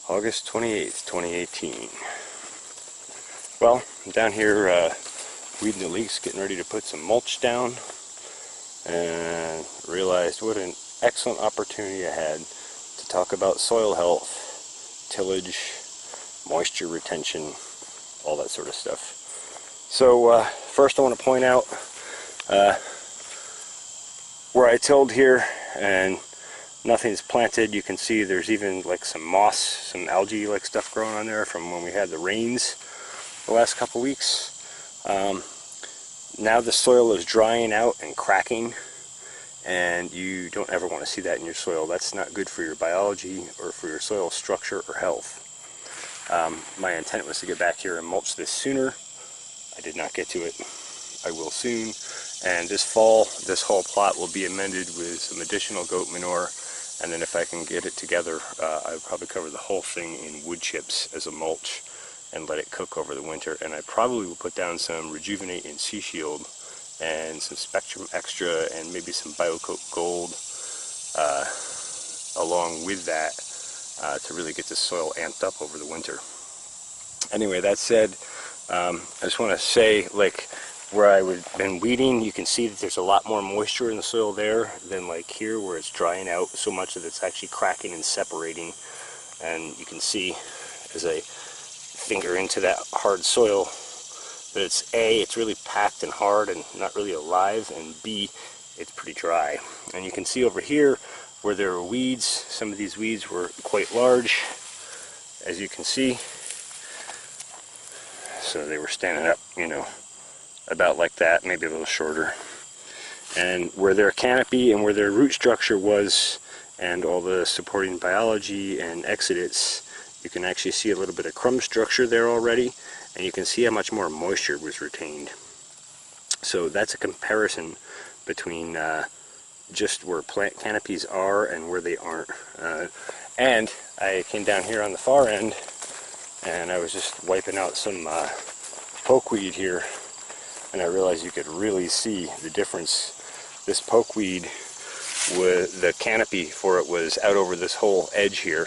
August 28th, 2018. Well, I'm down here weeding the leeks, getting ready to put some mulch down, and realized what an excellent opportunity I had to talk about soil health, tillage, moisture retention, all that sort of stuff. So first I want to point out where I tilled here, and nothing's planted. You can see there's even like some moss, some algae like stuff growing on there from when we had the rains the last couple weeks. Now the soil is drying out and cracking, and you don't ever want to see that in your soil. That's not good for your biology or for your soil structure or health. My intent was to get back here and mulch this sooner. I did not get to it. I will soon. And this fall, this whole plot will be amended with some additional goat manure. And then if I can get it together, I'll probably cover the whole thing in wood chips as a mulch and let it cook over the winter. And I probably will put down some Rejuvenate and Sea Shield and some Spectrum Extra and maybe some BioCoat Gold along with that to really get the soil amped up over the winter. Anyway, that said, I just want to say, like, where I've been weeding, you can see that there's a lot more moisture in the soil there than like here where it's drying out so much that it's actually cracking and separating. And you can see as I finger into that hard soil that it's A, it's really packed and hard and not really alive, and B, it's pretty dry. And you can see over here where there are weeds, some of these weeds were quite large, as you can see. So they were standing up, you know, about like that, maybe a little shorter. And where their canopy and where their root structure was and all the supporting biology and exudates, you can actually see a little bit of crumb structure there already, and you can see how much more moisture was retained. So that's a comparison between just where plant canopies are and where they aren't. And I came down here on the far end and I was just wiping out some pokeweed here, and I realized you could really see the difference. This pokeweed, the canopy for it was out over this whole edge here,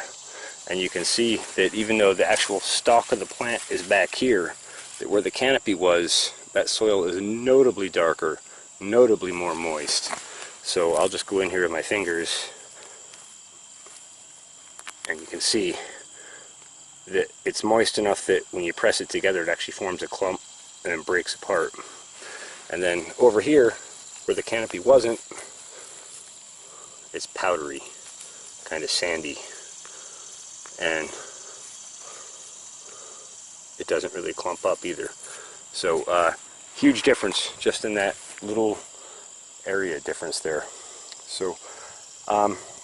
and you can see that even though the actual stalk of the plant is back here, that where the canopy was, that soil is notably darker, notably more moist. So I'll just go in here with my fingers, and you can see that it's moist enough that when you press it together it actually forms a clump and then breaks apart. And then over here where the canopy wasn't, it's powdery, kind of sandy, and it doesn't really clump up either. So huge difference just in that little area difference there. So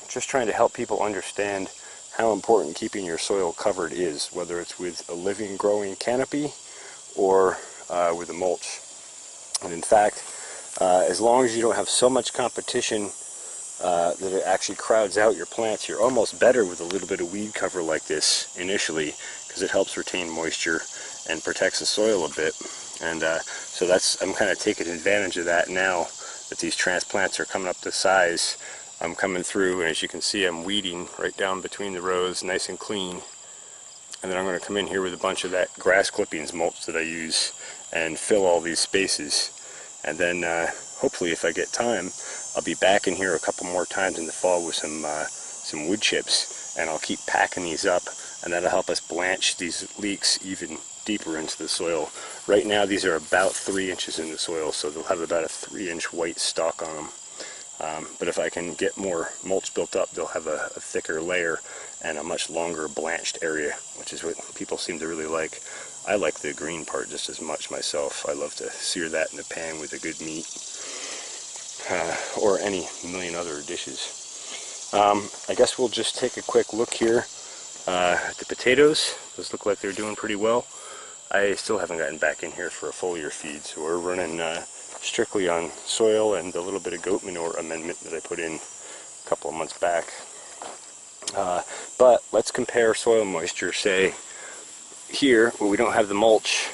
just trying to help people understand how important keeping your soil covered is, whether it's with a living growing canopy or with a mulch. And in fact, as long as you don't have so much competition that it actually crowds out your plants, you're almost better with a little bit of weed cover like this initially, because it helps retain moisture and protects the soil a bit. And so I'm kind of taking advantage of that now that these transplants are coming up to size. I'm coming through, and as you can see, I'm weeding right down between the rows, nice and clean. And then I'm going to come in here with a bunch of that grass clippings mulch that I use and fill all these spaces. And then hopefully, if I get time, I'll be back in here a couple more times in the fall with some wood chips, and I'll keep packing these up, and that'll help us blanch these leeks even deeper into the soil. Right now these are about 3 inches in the soil, so they'll have about a 3-inch white stalk on them. But if I can get more mulch built up, they'll have a thicker layer and a much longer blanched area, which is what people seem to really like. I like the green part just as much myself. I love to sear that in the pan with a good meat, or any million other dishes. I guess we'll just take a quick look here at the potatoes. Those look like they're doing pretty well. I still haven't gotten back in here for a foliar feed, so we're running strictly on soil and a little bit of goat manure amendment that I put in a couple of months back. But let's compare soil moisture, say here where we don't have the mulch,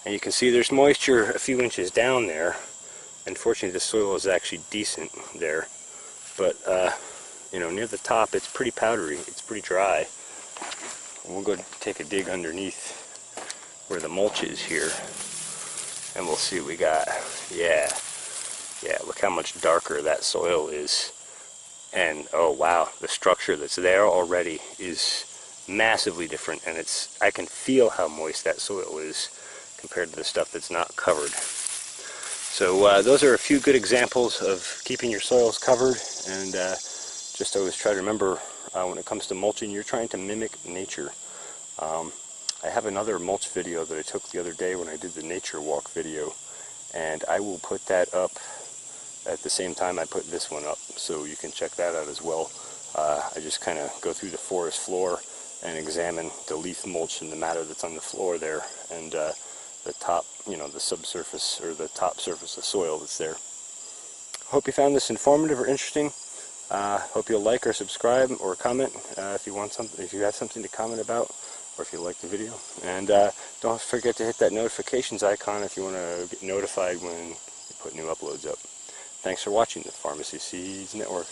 and you can see there's moisture a few inches down there. Unfortunately, the soil is actually decent there, but you know, near the top it's pretty powdery, it's pretty dry. We'll go take a dig underneath where the mulch is here, and we'll see what we got. Yeah, look how much darker that soil is. And oh wow, the structure that's there already is massively different, and I can feel how moist that soil is compared to the stuff that's not covered. So those are a few good examples of keeping your soils covered, and just always try to remember when it comes to mulching, you're trying to mimic nature. I have another mulch video that I took the other day when I did the nature walk video, and I will put that up at the same time I put this one up, so you can check that out as well. I just kind of go through the forest floor and examine the leaf mulch and the matter that's on the floor there, and the top, the subsurface or the top surface of soil that's there. Hope you found this informative or interesting. Hope you'll like or subscribe or comment if you have something to comment about, or if you like the video. And don't forget to hit that notifications icon if you want to get notified when we put new uploads up. Thanks for watching the Pharmacy Seeds Network.